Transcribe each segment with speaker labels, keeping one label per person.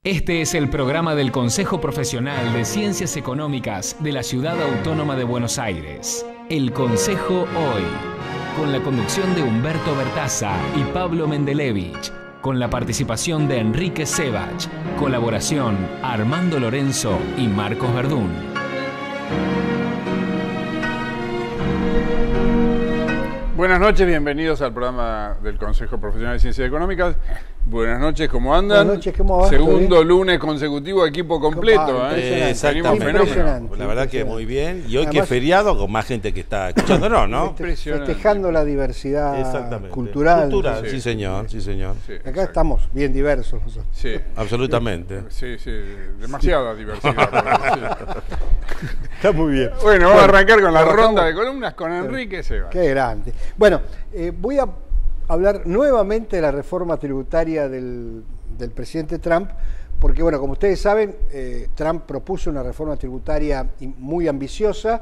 Speaker 1: Este es el programa del Consejo Profesional de Ciencias Económicas de la Ciudad Autónoma de Buenos Aires. El Consejo Hoy, con la conducción de Humberto Bertaza y Pablo Mendelevich, con la participación de Enrique Sebach, colaboración Armando Lorenzo y Marcos Verdún.
Speaker 2: Buenas noches, bienvenidos al programa del Consejo Profesional de Ciencias Económicas. Buenas noches, ¿cómo andan?
Speaker 3: Buenas noches, ¿cómo va?
Speaker 2: Segundo lunes consecutivo, equipo completo.
Speaker 4: Exactamente. La verdad que muy bien. Y hoy además, que es feriado, con más gente que está escuchándonos, ¿no?
Speaker 3: Festejando la diversidad cultural.
Speaker 4: Sí, señor, sí, señor.
Speaker 3: Sí, acá estamos bien diversos nosotros.
Speaker 4: Sí. Absolutamente.
Speaker 2: Sí, demasiada diversidad.
Speaker 4: Está muy bien.
Speaker 2: Bueno, vamos a arrancar con la ronda de columnas con Enrique Sebach.
Speaker 3: Qué grande. Bueno, voy a hablar nuevamente de la reforma tributaria del presidente Trump, porque, bueno, como ustedes saben, Trump propuso una reforma tributaria muy ambiciosa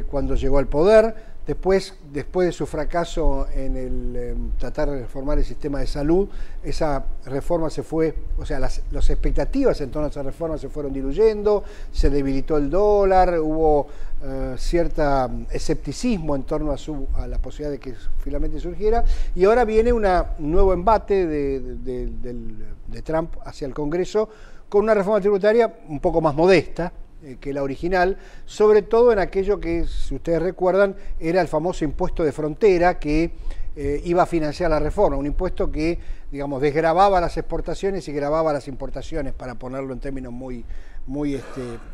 Speaker 3: cuando llegó al poder. Después de su fracaso en el tratar de reformar el sistema de salud, esa reforma se fue, o sea, las expectativas en torno a esa reforma se fueron diluyendo, se debilitó el dólar, hubo cierto escepticismo en torno a la posibilidad de que finalmente surgiera, y ahora viene un nuevo embate de Trump hacia el Congreso con una reforma tributaria un poco más modesta que la original, sobre todo en aquello que, si ustedes recuerdan, era el famoso impuesto de frontera que iba a financiar la reforma, un impuesto que, digamos, desgravaba las exportaciones y gravaba las importaciones, para ponerlo en términos muy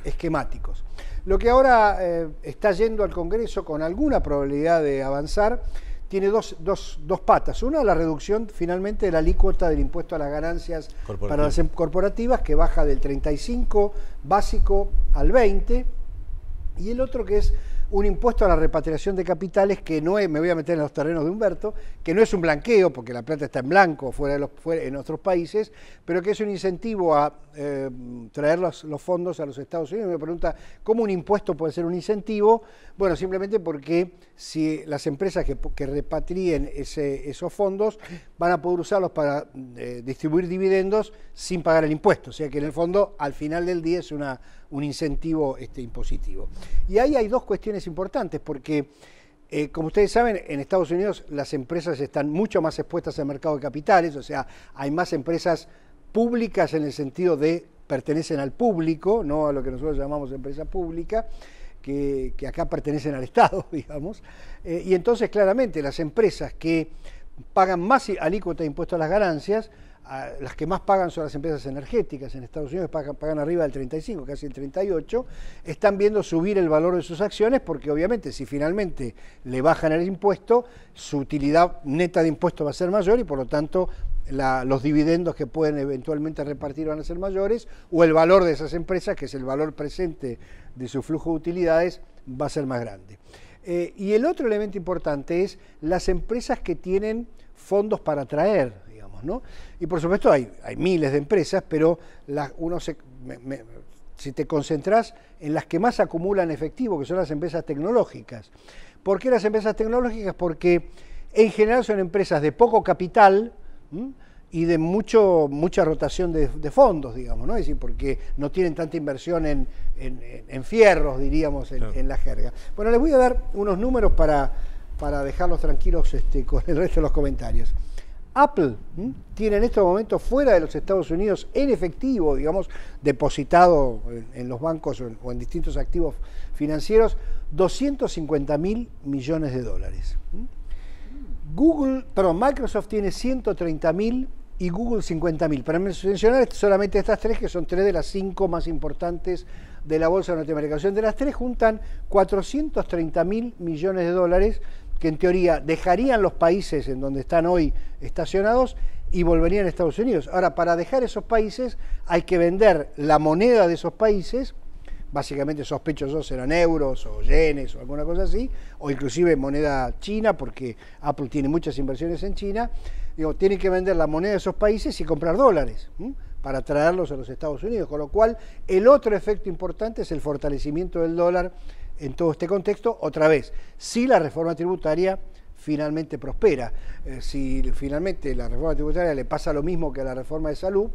Speaker 3: esquemáticos. Lo que ahora está yendo al Congreso con alguna probabilidad de avanzar tiene dos patas. Una, la reducción finalmente de la alícuota del impuesto a las ganancias para las corporativas, que baja del 35 básico al 20, y el otro que es un impuesto a la repatriación de capitales, que no es, me voy a meter en los terrenos de Humberto, que no es un blanqueo, porque la plata está en blanco fuera en otros países, pero que es un incentivo a traer los fondos a los Estados Unidos. Me pregunta, ¿cómo un impuesto puede ser un incentivo? Bueno, simplemente porque si las empresas que repatrien esos fondos van a poder usarlos para distribuir dividendos sin pagar el impuesto, o sea que en el fondo al final del día es un incentivo impositivo. Y ahí hay dos cuestiones importantes, porque como ustedes saben, en Estados Unidos las empresas están mucho más expuestas al mercado de capitales, o sea, hay más empresas públicas en el sentido de pertenecen al público, no a lo que nosotros llamamos empresa pública, que acá pertenecen al Estado, digamos, y entonces claramente las empresas que pagan más alícuota de impuesto a las ganancias, las que más pagan son las empresas energéticas. En Estados Unidos pagan arriba del 35, casi el 38, están viendo subir el valor de sus acciones, porque obviamente si finalmente le bajan el impuesto, su utilidad neta de impuesto va a ser mayor y por lo tanto los dividendos que pueden eventualmente repartir van a ser mayores, o el valor de esas empresas, que es el valor presente de su flujo de utilidades, va a ser más grande. Y el otro elemento importante es las empresas que tienen fondos para traer, digamos, ¿no? Y por supuesto hay miles de empresas, pero si te concentras en las que más acumulan efectivo, que son las empresas tecnológicas. ¿Por qué las empresas tecnológicas? Porque en general son empresas de poco capital, y de mucha rotación de fondos, digamos, ¿no? Es decir, porque no tienen tanta inversión en fierros, diríamos, en la jerga. Bueno, les voy a dar unos números para dejarlos tranquilos con el resto de los comentarios. Apple tiene en este momento fuera de los Estados Unidos en efectivo, digamos, depositado en los bancos o en distintos activos financieros, 250.000 millones de dólares. Microsoft tiene 130.000 y Google 50.000. Para mencionar solamente estas tres, que son tres de las 5 más importantes de la bolsa norteamericana. O sea, de las tres juntan 430.000 millones de dólares, que en teoría dejarían los países en donde están hoy estacionados y volverían a Estados Unidos. Ahora, para dejar esos países hay que vender la moneda de esos países. Básicamente sospecho yo serán euros o yenes o alguna cosa así, o inclusive moneda china, porque Apple tiene muchas inversiones en China. Digo, tienen que vender la moneda de esos países y comprar dólares para traerlos a los Estados Unidos, con lo cual el otro efecto importante es el fortalecimiento del dólar en todo este contexto. Otra vez, si la reforma tributaria finalmente prospera, si finalmente la reforma tributaria le pasa lo mismo que a la reforma de salud,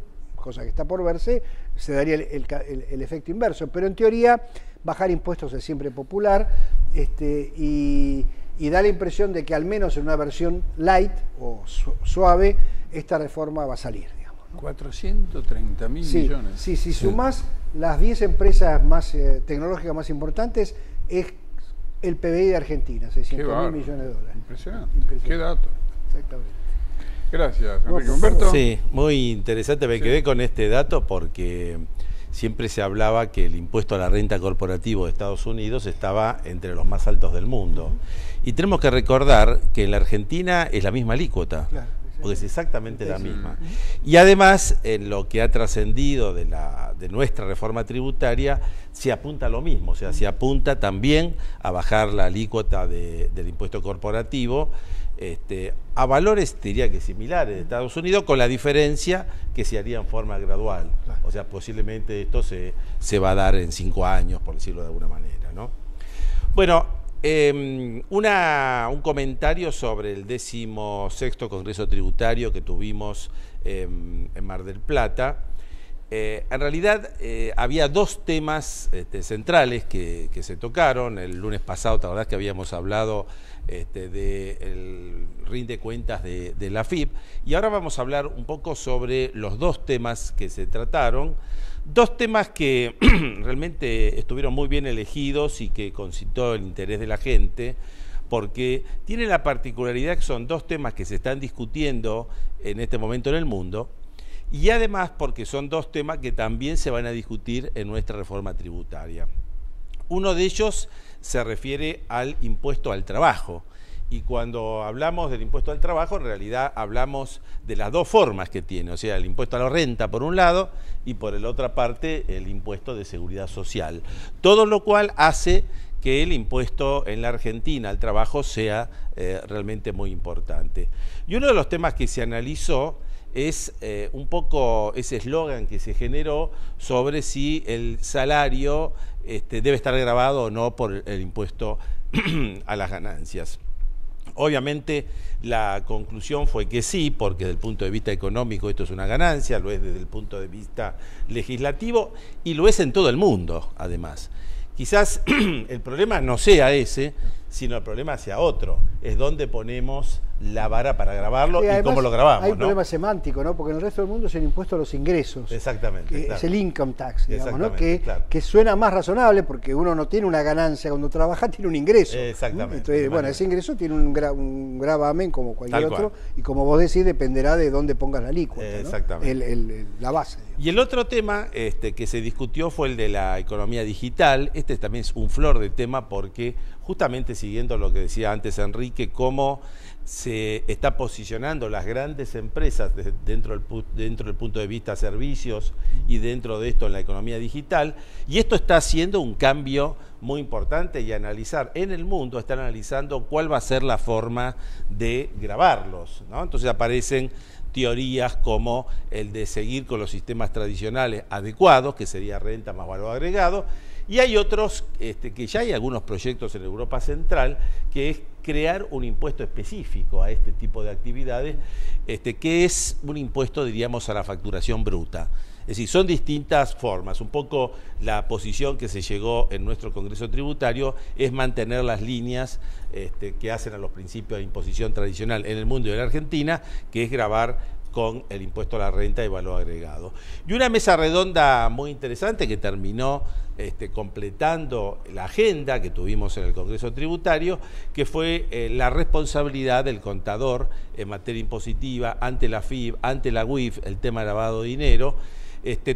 Speaker 3: cosa que está por verse, se daría el efecto inverso. Pero en teoría, bajar impuestos es siempre popular, y da la impresión de que al menos en una versión light o suave, esta reforma va a salir, digamos, ¿no?
Speaker 2: 430.000 millones.
Speaker 3: Sí, si sumás las 10 empresas más tecnológicas más importantes, es el PBI de Argentina, 600.000 millones de dólares.
Speaker 2: Impresionante. Qué dato.
Speaker 3: Exactamente.
Speaker 2: Gracias, Enrique. Humberto.
Speaker 4: Sí, muy interesante. Me quedé con este dato porque siempre se hablaba que el impuesto a la renta corporativo de Estados Unidos estaba entre los más altos del mundo. Y tenemos que recordar que en la Argentina es la misma alícuota. Claro, porque es exactamente la misma. Y además, en lo que ha trascendido de nuestra reforma tributaria, se apunta a lo mismo, o sea, se apunta también a bajar la alícuota del impuesto corporativo a valores, diría que similares de Estados Unidos, con la diferencia que se haría en forma gradual. Claro. O sea, posiblemente esto se va a dar en 5 años, por decirlo de alguna manera, ¿no? Bueno, un comentario sobre el 16º Congreso Tributario que tuvimos en Mar del Plata. En realidad había 2 temas centrales que se tocaron. El lunes pasado, la verdad es que habíamos hablado del rinde cuentas de la AFIP, y ahora vamos a hablar un poco sobre los 2 temas que se trataron. 2 temas que realmente estuvieron muy bien elegidos y que concitó el interés de la gente, porque tienen la particularidad que son 2 temas que se están discutiendo en este momento en el mundo, y además porque son 2 temas que también se van a discutir en nuestra reforma tributaria. Uno de ellos se refiere al impuesto al trabajo, y cuando hablamos del impuesto al trabajo, en realidad hablamos de las 2 formas que tiene, o sea, el impuesto a la renta por un lado, y por la otra parte el impuesto de seguridad social. Todo lo cual hace que el impuesto en la Argentina al trabajo sea realmente muy importante. Y uno de los temas que se analizó es un poco ese eslogan que se generó sobre si el salario debe estar gravado o no por el impuesto a las ganancias. Obviamente la conclusión fue que sí, porque desde el punto de vista económico esto es una ganancia, lo es desde el punto de vista legislativo y lo es en todo el mundo, además. Quizás el problema no sea ese, sino el problema sea otro, es dónde ponemos la vara para grabarlo y cómo lo grabamos.
Speaker 3: Hay un problema semántico, ¿no? Porque en el resto del mundo es el impuesto a los ingresos.
Speaker 4: Exactamente.
Speaker 3: Claro. Es el income tax, digamos, ¿no? Que suena más razonable porque uno no tiene una ganancia cuando trabaja, tiene un ingreso.
Speaker 4: Exactamente.
Speaker 3: Entonces, bueno, ese ingreso tiene un gravamen como cualquier otro, y como vos decís, dependerá de dónde pongas la alícuota, ¿no?
Speaker 4: Exactamente.
Speaker 3: La base. Digamos.
Speaker 4: Y el otro tema que se discutió fue el de la economía digital. Este también es un flor de tema porque justamente siguiendo lo que decía antes Enrique, cómo se está posicionando las grandes empresas dentro del punto de vista servicios y dentro de esto en la economía digital, y esto está haciendo un cambio muy importante y analizar en el mundo, están analizando cuál va a ser la forma de gravarlos, ¿no? Entonces aparecen teorías como el de seguir con los sistemas tradicionales adecuados, que sería renta más valor agregado, y hay otros que ya hay algunos proyectos en Europa Central, que es crear un impuesto específico a este tipo de actividades, que es un impuesto, diríamos, a la facturación bruta. Es decir, son distintas formas. Un poco la posición que se llegó en nuestro Congreso Tributario es mantener las líneas que hacen a los principios de imposición tradicional en el mundo y en la Argentina, que es gravar con el impuesto a la renta y valor agregado. Y una mesa redonda muy interesante que terminó completando la agenda que tuvimos en el Congreso Tributario, que fue la responsabilidad del contador en materia impositiva ante la AFIP, ante la UIF, el tema de lavado de dinero.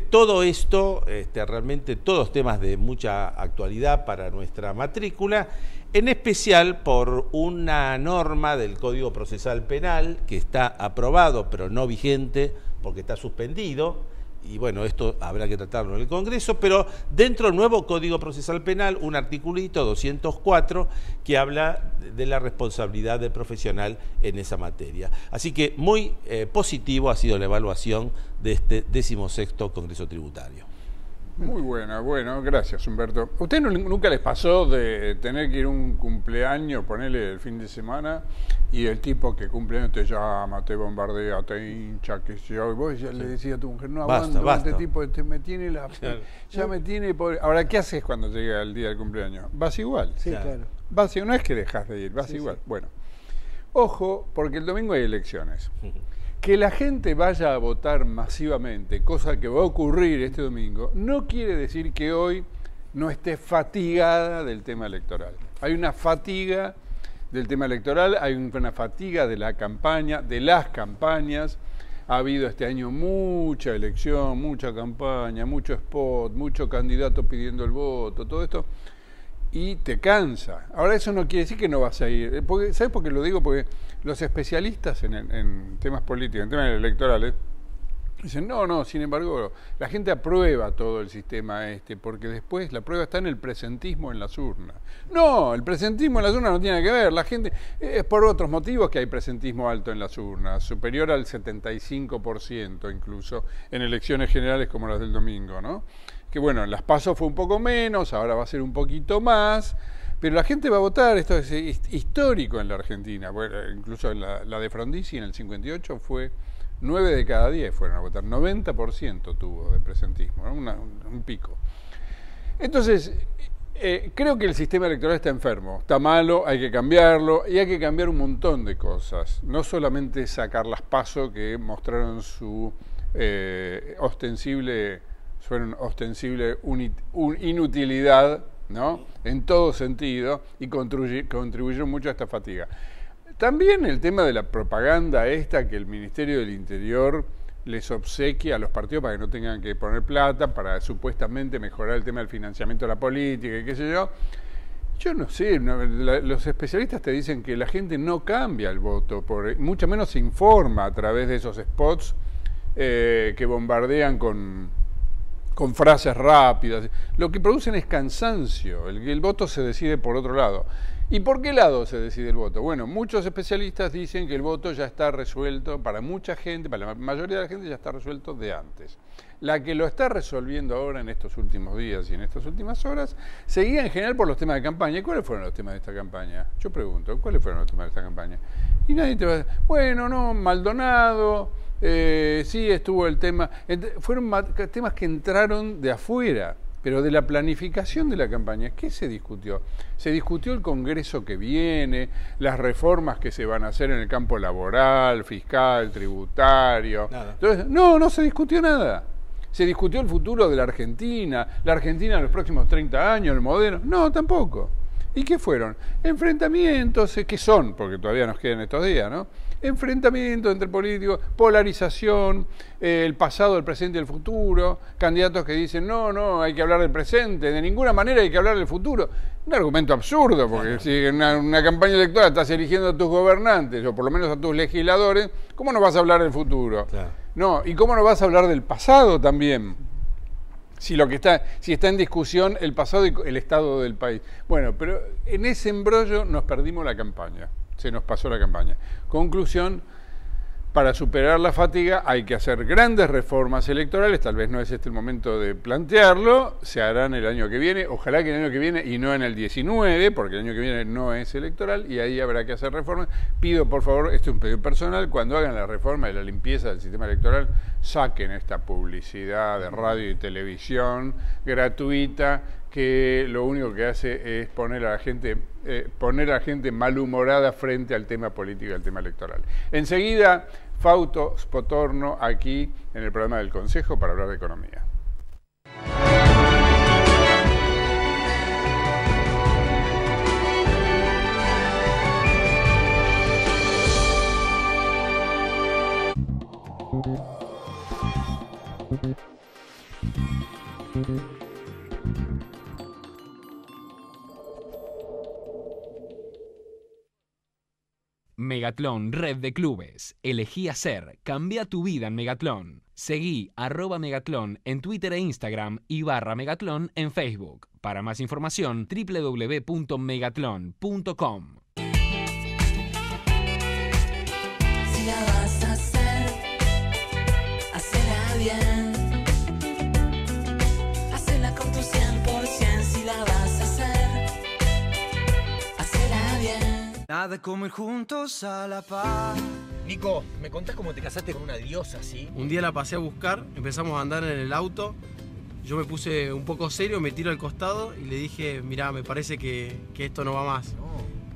Speaker 4: Todo esto, realmente todos temas de mucha actualidad para nuestra matrícula, en especial por una norma del Código Procesal Penal que está aprobado pero no vigente porque está suspendido, y bueno, esto habrá que tratarlo en el Congreso, pero dentro del nuevo Código Procesal Penal, un articulito 204 que habla de la responsabilidad del profesional en esa materia. Así que muy positivo ha sido la evaluación de este 16º Congreso Tributario.
Speaker 2: Muy buena, bueno, gracias Humberto. ¿Usted nunca les pasó de tener que ir a un cumpleaños, ponerle el fin de semana, y el tipo que cumpleaños te llama, te bombardea, te hincha, qué sé yo, y vos ya le decías a tu mujer, no aguanto,
Speaker 4: basta.
Speaker 2: este tipo me tiene ya me tiene pobre. Ahora, ¿qué haces cuando llega el día del cumpleaños? Vas igual.
Speaker 3: Sí, claro.
Speaker 2: Vas, no es que dejas de ir, vas igual. Sí. Bueno, ojo, porque el domingo hay elecciones. Que la gente vaya a votar masivamente, cosa que va a ocurrir este domingo, no quiere decir que hoy no esté fatigada del tema electoral. Hay una fatiga del tema electoral, hay una fatiga de la campaña, de las campañas. Ha habido este año mucha elección, mucha campaña, mucho spot, mucho candidato pidiendo el voto, todo esto, y te cansa. Ahora, eso no quiere decir que no vas a ir. ¿Sabes por qué lo digo? Porque los especialistas en temas políticos, en temas electorales, dicen, no, sin embargo, la gente aprueba todo el sistema porque después la prueba está en el presentismo en las urnas. No, el presentismo en las urnas no tiene que ver. La gente, es por otros motivos que hay presentismo alto en las urnas, superior al 75% incluso, en elecciones generales como las del domingo, ¿no? Que bueno, en las PASO fue un poco menos, ahora va a ser un poquito más, pero la gente va a votar. Esto es histórico en la Argentina. Bueno, incluso la de Frondizi en el 58 fue 9 de cada 10 fueron a votar, 90% tuvo de presentismo, ¿no? Un pico. Entonces, creo que el sistema electoral está enfermo, está malo, hay que cambiarlo, y hay que cambiar un montón de cosas. No solamente sacar las PASO que mostraron su ostensible inutilidad, ¿no? En todo sentido, y contribuyeron mucho a esta fatiga. También el tema de la propaganda que el Ministerio del Interior les obsequia a los partidos para que no tengan que poner plata, para supuestamente mejorar el tema del financiamiento de la política y qué sé yo. Yo no sé, los especialistas te dicen que la gente no cambia el voto, mucho menos se informa a través de esos spots que bombardean con frases rápidas. Lo que producen es cansancio, el voto se decide por otro lado. ¿Y por qué lado se decide el voto? Bueno, muchos especialistas dicen que el voto ya está resuelto para mucha gente, para la mayoría de la gente ya está resuelto de antes. La que lo está resolviendo ahora en estos últimos días y en estas últimas horas, seguía en general por los temas de campaña. ¿Y cuáles fueron los temas de esta campaña? Yo pregunto, ¿cuáles fueron los temas de esta campaña? Y nadie te va a decir, bueno, no, Maldonado, sí estuvo el tema. Fueron temas que entraron de afuera. Pero de la planificación de la campaña, ¿qué se discutió? Se discutió el Congreso que viene, las reformas que se van a hacer en el campo laboral, fiscal, tributario. Nada. Entonces, no se discutió nada. Se discutió el futuro de la Argentina en los próximos 30 años, el modelo. No, tampoco. ¿Y qué fueron? Enfrentamientos, ¿qué son? Porque todavía nos quedan estos días, ¿no? Enfrentamientos entre políticos, polarización, el pasado, el presente y el futuro, candidatos que dicen, no, hay que hablar del presente, de ninguna manera hay que hablar del futuro. Un argumento absurdo, porque si en una campaña electoral estás eligiendo a tus gobernantes, o por lo menos a tus legisladores, ¿cómo no vas a hablar del futuro? Claro. No, ¿y cómo no vas a hablar del pasado también? Si está en discusión el pasado y el estado del país. Bueno, pero en ese embrollo nos perdimos la campaña. Se nos pasó la campaña. Conclusión, para superar la fatiga hay que hacer grandes reformas electorales, tal vez no es este el momento de plantearlo, se harán el año que viene, ojalá que el año que viene y no en el 19, porque el año que viene no es electoral y ahí habrá que hacer reformas. Pido por favor, este es un pedido personal, cuando hagan la reforma y la limpieza del sistema electoral, saquen esta publicidad de radio y televisión gratuita, que lo único que hace es poner a la gente malhumorada frente al tema político y al tema electoral. Enseguida, Fausto Spotorno aquí en el programa del Consejo para hablar de economía.
Speaker 1: Megatlón, red de clubes. Elegí hacer. Cambia tu vida en Megatlón. Seguí @Megatlón en Twitter e Instagram y /Megatlón en Facebook. Para más información, www.megatlon.com.
Speaker 5: Si la vas a hacer, hacela bien. Hacela
Speaker 6: Nada como ir juntos a la paz.
Speaker 7: Nico, ¿me contás cómo te casaste con una diosa así?
Speaker 8: Un día la pasé a buscar, empezamos a andar en el auto. Yo me puse un poco serio, me tiro al costado y le dije, mirá, me parece que esto no va más.
Speaker 7: No.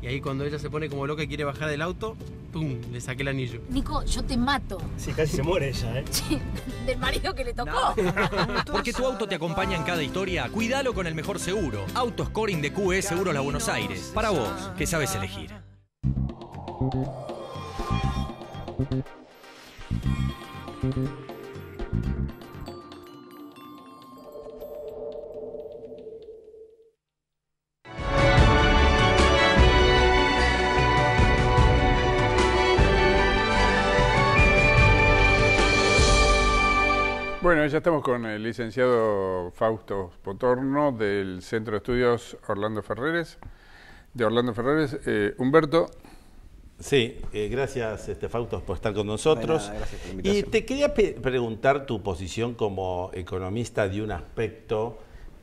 Speaker 8: Y ahí cuando ella se pone como loca y quiere bajar del auto, ¡pum!, le saqué el anillo.
Speaker 9: Nico, yo te mato.
Speaker 10: Sí, casi se muere ella, ¿eh?
Speaker 9: Sí, del marido que le tocó.
Speaker 7: Porque tu auto te acompaña en cada historia, cuídalo con el mejor seguro. Autoscoring de QE Seguros La Buenos Aires. Para vos, que sabes elegir.
Speaker 2: Bueno, ya estamos con el licenciado Fausto Potorno del Centro de Estudios Orlando Ferreres. Humberto.
Speaker 4: Sí, gracias Fausto por estar con nosotros.
Speaker 11: Nada, gracias por la invitación.
Speaker 4: Y te quería preguntar tu posición como economista de un aspecto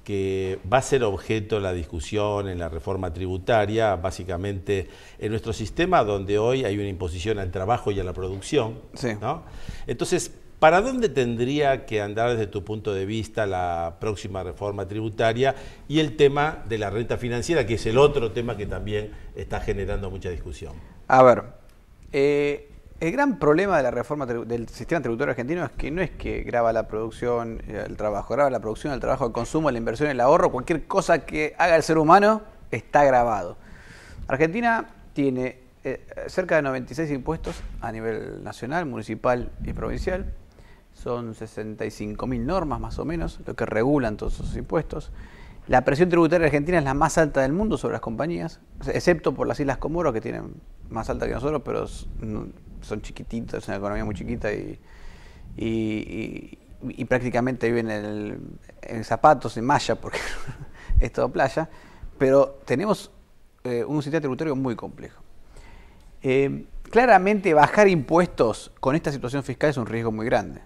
Speaker 4: que va a ser objeto de la discusión en la reforma tributaria, básicamente en nuestro sistema donde hoy hay una imposición al trabajo y a la producción,
Speaker 11: Sí.
Speaker 4: ¿no? Entonces, ¿para dónde tendría que andar desde tu punto de vista la próxima reforma tributaria y el tema de la renta financiera, que es el otro tema que también está generando mucha discusión?
Speaker 11: A ver, el gran problema de la reforma del sistema tributario argentino es que no es que grava la producción, el trabajo, grava la producción, el trabajo, el consumo, la inversión, el ahorro, cualquier cosa que haga el ser humano está grabado. Argentina tiene cerca de 96 impuestos a nivel nacional, municipal y provincial. Son 65.000 normas más o menos, lo que regulan todos esos impuestos. La presión tributaria argentina es la más alta del mundo sobre las compañías, excepto por las Islas Comoros, que tienen más alta que nosotros, pero son chiquititos, es una economía muy chiquita y prácticamente viven en zapatos, en malla, porque es todo playa. Pero tenemos un sistema tributario muy complejo. Claramente bajar impuestos con esta situación fiscal es un riesgo muy grande,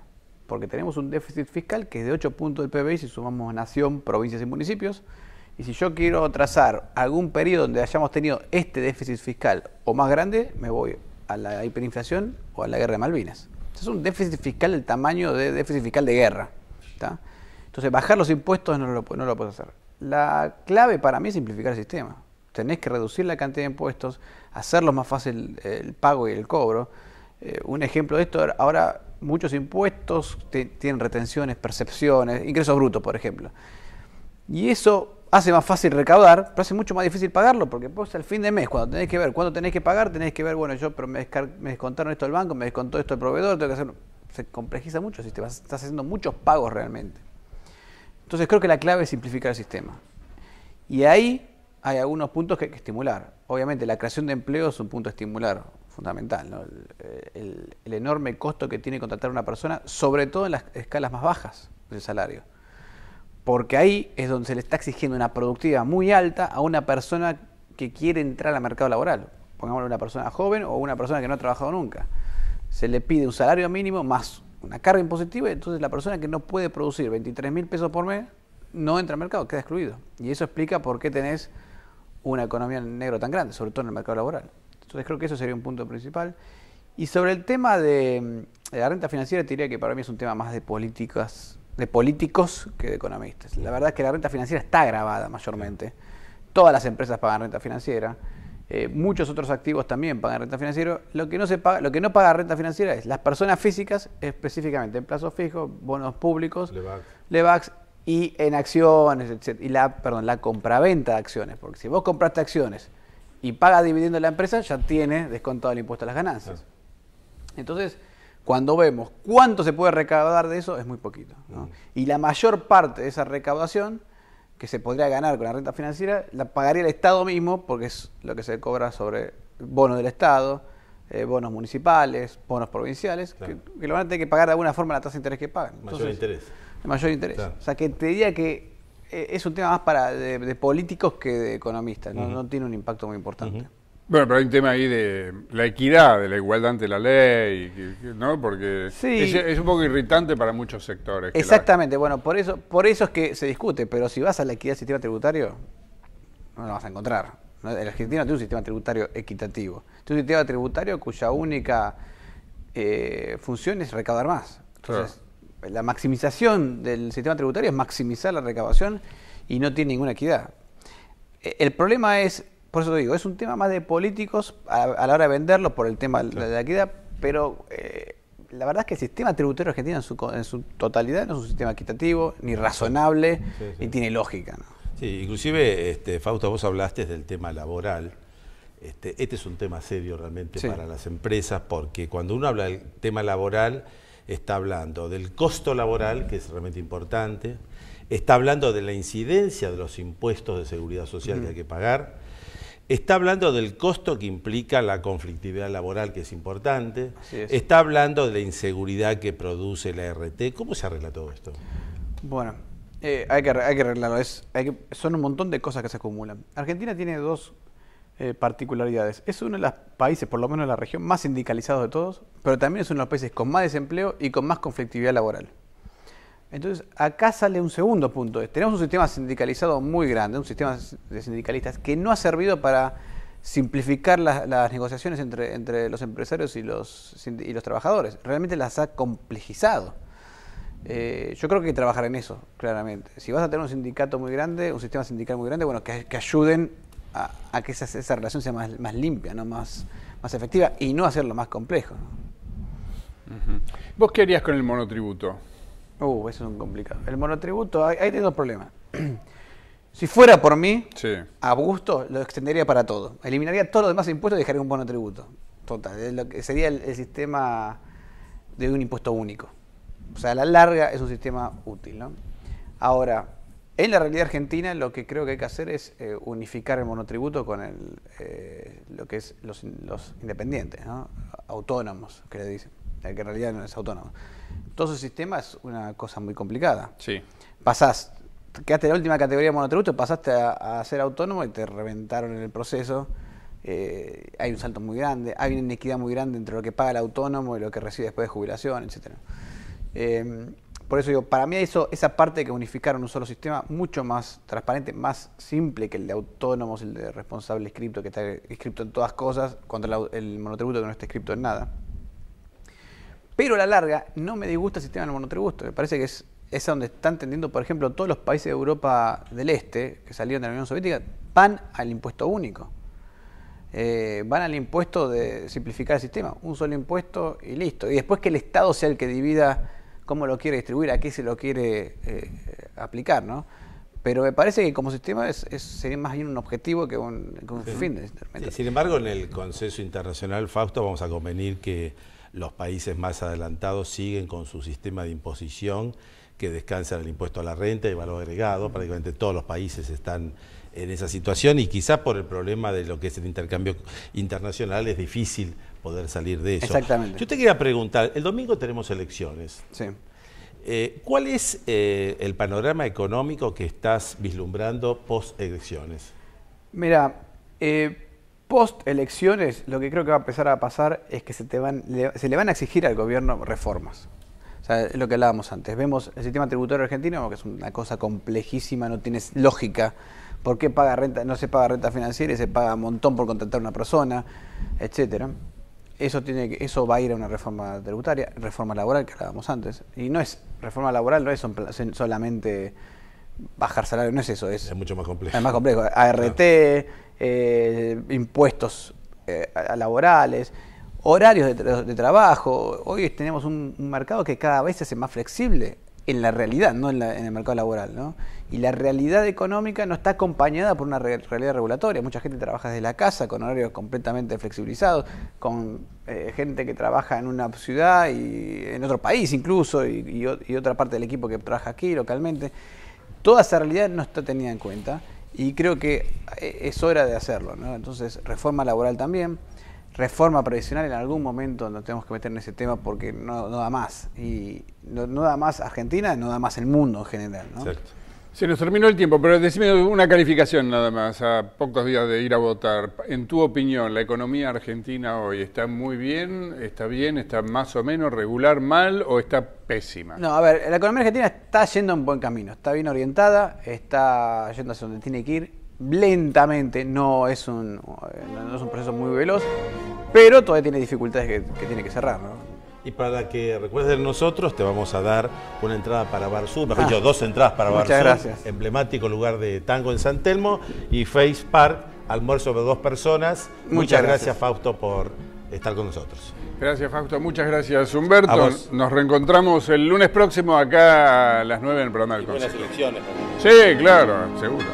Speaker 11: porque tenemos un déficit fiscal que es de 8 puntos del PBI si sumamos nación, provincias y municipios, y si yo quiero trazar algún periodo donde hayamos tenido este déficit fiscal o más grande, me voy a la hiperinflación o a la guerra de Malvinas. Es un déficit fiscal del tamaño de déficit fiscal de guerra, ¿tá? Entonces bajar los impuestos no lo puedes hacer. La clave para mí es simplificar el sistema. Tenés que reducir la cantidad de impuestos, hacerlo más fácil el pago y el cobro. Un ejemplo de esto, ahora muchos impuestos tienen retenciones, percepciones, ingresos brutos, por ejemplo. Y eso hace más fácil recaudar, pero hace mucho más difícil pagarlo, porque pues al fin de mes, cuando tenés que ver cuánto tenés que pagar, tenés que ver, bueno, pero me descontaron esto del banco, me descontó esto del proveedor, tengo que hacer... Se complejiza mucho el sistema, estás haciendo muchos pagos realmente. Entonces creo que la clave es simplificar el sistema. Y ahí hay algunos puntos que hay que estimular. Obviamente la creación de empleo es un punto a estimular fundamental, ¿no? El enorme costo que tiene contratar a una persona, sobre todo en las escalas más bajas del salario. Porque ahí es donde se le está exigiendo una productividad muy alta a una persona que quiere entrar al mercado laboral. Pongámosle una persona joven o una persona que no ha trabajado nunca. Se le pide un salario mínimo más una carga impositiva, y entonces la persona que no puede producir 23.000 pesos por mes no entra al mercado, queda excluido. Y eso explica por qué tenés una economía en negro tan grande, sobre todo en el mercado laboral. Entonces creo que eso sería un punto principal. Y sobre el tema de la renta financiera, te diría que para mí es un tema más de políticos que de economistas. La verdad es que la renta financiera está gravada mayormente. Todas las empresas pagan renta financiera. Muchos otros activos también pagan renta financiera. Lo que no paga renta financiera es las personas físicas, específicamente en plazos fijos, bonos públicos, LEVAX y en acciones, etc. Y la compraventa de acciones. Porque si vos compraste acciones y paga dividendo la empresa, ya tiene descontado el impuesto a las ganancias. Entonces, cuando vemos cuánto se puede recaudar de eso, es muy poquito, ¿no? Y la mayor parte de esa recaudación que se podría ganar con la renta financiera, la pagaría el Estado mismo, porque es lo que se cobra sobre bonos del Estado, bonos municipales, bonos provinciales, claro, que lo van a tener que pagar de alguna forma la tasa de interés que pagan.
Speaker 4: Mayor interés.
Speaker 11: El mayor interés. Claro. O sea, que te diría que es un tema más de políticos que de economistas, ¿no? No tiene un impacto muy importante.
Speaker 2: Bueno, pero hay un tema ahí de la equidad, de la igualdad ante la ley, ¿no? Porque sí, es un poco irritante para muchos sectores.
Speaker 11: Exactamente, bueno, por eso es que se discute, pero si vas a la equidad del sistema tributario, no la vas a encontrar. ¿no? El argentino tiene un sistema tributario equitativo. Tiene un sistema tributario cuya única función es recaudar más. Entonces, la maximización del sistema tributario es maximizar la recaudación y no tiene ninguna equidad. El problema es, por eso te digo, es un tema más de políticos a la hora de venderlo por el tema de la equidad, pero la verdad es que el sistema tributario argentino en su totalidad no es un sistema equitativo, ni razonable, ni tiene lógica, ¿no?
Speaker 4: Sí, inclusive, Fausto, vos hablaste del tema laboral. Este es un tema serio realmente para las empresas, porque cuando uno habla del tema laboral, está hablando del costo laboral, que es realmente importante, está hablando de la incidencia de los impuestos de seguridad social que hay que pagar, está hablando del costo que implica la conflictividad laboral, que es importante, está hablando de la inseguridad que produce la RT. ¿Cómo se arregla todo esto?
Speaker 11: Bueno, hay que arreglarlo. Son un montón de cosas que se acumulan. Argentina tiene dos particularidades. Es uno de los países, por lo menos de la región, más sindicalizados de todos, pero también es uno de los países con más desempleo y con más conflictividad laboral. Entonces, acá sale un segundo punto. Tenemos un sistema sindicalizado muy grande, un sistema de sindicalistas que no ha servido para simplificar las negociaciones entre los empresarios y los trabajadores. Realmente las ha complejizado. Yo creo que hay que trabajar en eso, claramente. Si vas a tener un sindicato muy grande, un sistema sindical muy grande, bueno, que ayuden a que esa relación sea más limpia, ¿no? más efectiva, y no hacerlo más complejo, ¿no?
Speaker 2: ¿Vos qué harías con el monotributo?
Speaker 11: Eso es un complicado. El monotributo, ahí tiene dos problemas. Si fuera por mí, a gusto, lo extendería para todo. Eliminaría todos los demás impuestos y dejaría un monotributo. Total, lo que sería el sistema de un impuesto único. O sea, a la larga es un sistema útil, ¿no? Ahora, en la realidad argentina lo que creo que hay que hacer es unificar el monotributo con lo que es los independientes, ¿no? Autónomos, que le dicen, que en realidad no es autónomo. Todo ese sistema es una cosa muy complicada.
Speaker 2: Sí.
Speaker 11: Quedaste en la última categoría de monotributo, pasaste a ser autónomo y te reventaron en el proceso. Hay un salto muy grande, hay una inequidad muy grande entre lo que paga el autónomo y lo que recibe después de jubilación, etcétera. Por eso digo, para mí esa parte de que unificaron un solo sistema mucho más transparente, más simple que el de autónomos, el de responsable inscripto, que está inscripto en todas cosas, contra el monotributo que no está inscripto en nada. Pero a la larga no me disgusta el sistema del monotributo. Me parece que es donde están tendiendo, por ejemplo, todos los países de Europa del Este, que salieron de la Unión Soviética, van al impuesto único. Van al impuesto de simplificar el sistema. Un solo impuesto y listo. Y después que el Estado sea el que divida cómo lo quiere distribuir, a qué se lo quiere aplicar, ¿no? Pero me parece que como sistema sería más bien un objetivo que un fin.
Speaker 4: Sí, sin embargo, en el consenso internacional, Fausto, vamos a convenir que los países más adelantados siguen con su sistema de imposición que descansa en el impuesto a la renta y valor agregado. Prácticamente todos los países están en esa situación y quizás por el problema de lo que es el intercambio internacional es difícil poder salir de eso.
Speaker 11: Exactamente.
Speaker 4: Yo te quería preguntar, el domingo tenemos elecciones.
Speaker 11: Sí.
Speaker 4: ¿Cuál es el panorama económico que estás vislumbrando post-elecciones? Mira,
Speaker 11: post-elecciones lo que creo que va a empezar a pasar es que se le van a exigir al gobierno reformas. O sea, es lo que hablábamos antes. Vemos el sistema tributario argentino, que es una cosa complejísima, no tiene lógica. ¿Por qué no se paga renta financiera y se paga un montón por contratar a una persona, etcétera? Eso va a ir a una reforma tributaria, reforma laboral que hablábamos antes. Y reforma laboral no es solamente bajar salario, no es eso. Es
Speaker 4: mucho más complejo.
Speaker 11: Es más complejo. ART, impuestos laborales, horarios de trabajo. Hoy tenemos un mercado que cada vez se hace más flexible en la realidad, no en el mercado laboral, ¿no? Y la realidad económica no está acompañada por una realidad regulatoria. Mucha gente trabaja desde la casa con horarios completamente flexibilizados, con gente que trabaja en una ciudad y en otro país incluso, y otra parte del equipo que trabaja aquí localmente. Toda esa realidad no está tenida en cuenta y creo que es hora de hacerlo, ¿no? Entonces, reforma laboral también. Reforma previsional en algún momento nos tenemos que meter en ese tema porque no da más. Y no da más Argentina, no da más el mundo en general, ¿no?
Speaker 2: Exacto. Se nos terminó el tiempo, pero decime una calificación nada más, a pocos días de ir a votar. En tu opinión, ¿la economía argentina hoy está muy bien, está más o menos regular, mal o está pésima?
Speaker 11: No, a ver, la economía argentina está yendo en buen camino, está bien orientada, está yendo hacia donde tiene que ir. lentamente, no es un proceso muy veloz, pero todavía tiene dificultades que tiene que cerrar, ¿no?
Speaker 4: Y para que recuerdes de nosotros, te vamos a dar una entrada para Bar Sur, mejor dicho, 2 entradas para Bar Sur,
Speaker 11: gracias.
Speaker 4: Emblemático lugar de tango en San Telmo, y Face Park, almuerzo de 2 personas. Muchas gracias, Fausto, por estar con nosotros.
Speaker 2: Gracias, Fausto. Muchas gracias, Humberto. Nos reencontramos el lunes próximo acá a las 9 en el programa del Consejo.
Speaker 4: Buenas elecciones.
Speaker 2: Sí, claro, seguro.